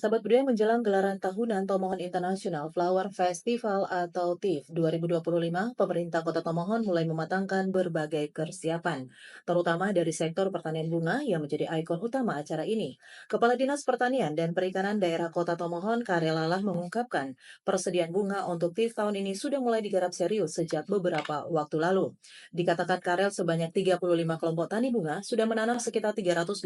Sahabat budaya menjelang gelaran tahunan Tomohon International Flower Festival atau TIF 2025, pemerintah Kota Tomohon mulai mematangkan berbagai persiapan, terutama dari sektor pertanian bunga yang menjadi ikon utama acara ini. Kepala Dinas Pertanian dan Perikanan Daerah Kota Tomohon, Karelalah mengungkapkan, persediaan bunga untuk TIF tahun ini sudah mulai digarap serius sejak beberapa waktu lalu. Dikatakan Karel sebanyak 35 kelompok tani bunga sudah menanam sekitar 381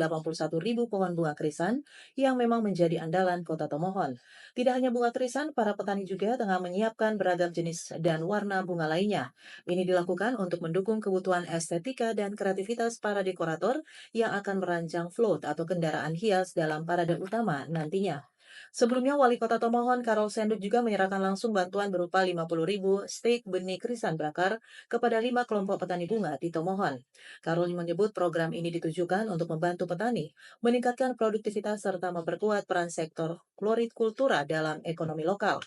ribu pohon bunga krisan yang memang menjadi andalan Kota Tomohon. Tidak hanya bunga krisan, para petani juga tengah menyiapkan beragam jenis dan warna bunga lainnya. Ini dilakukan untuk mendukung kebutuhan estetika dan kreativitas para dekorator yang akan merancang float atau kendaraan hias dalam parade utama nantinya. Sebelumnya, Wali Kota Tomohon, Karol Senduk juga menyerahkan langsung bantuan berupa 50 ribu stik benih krisan bakar kepada 5 kelompok petani bunga di Tomohon. Karol menyebut program ini ditujukan untuk membantu petani meningkatkan produktivitas serta memperkuat peran sektor florikultura dalam ekonomi lokal.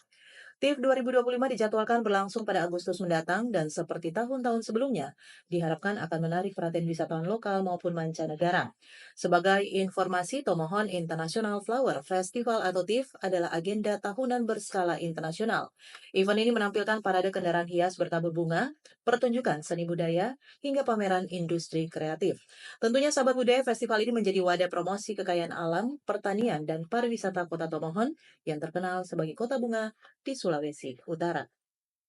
TIF 2025 dijadwalkan berlangsung pada Agustus mendatang dan seperti tahun-tahun sebelumnya, diharapkan akan menarik perhatian wisatawan lokal maupun mancanegara. Sebagai informasi, Tomohon International Flower Festival atau TIF adalah agenda tahunan berskala internasional. Event ini menampilkan parade kendaraan hias bertabur bunga, pertunjukan seni budaya, hingga pameran industri kreatif. Tentunya sahabat budaya, festival ini menjadi wadah promosi kekayaan alam, pertanian, dan pariwisata Kota Tomohon yang terkenal sebagai kota bunga di Sulawesi Utara.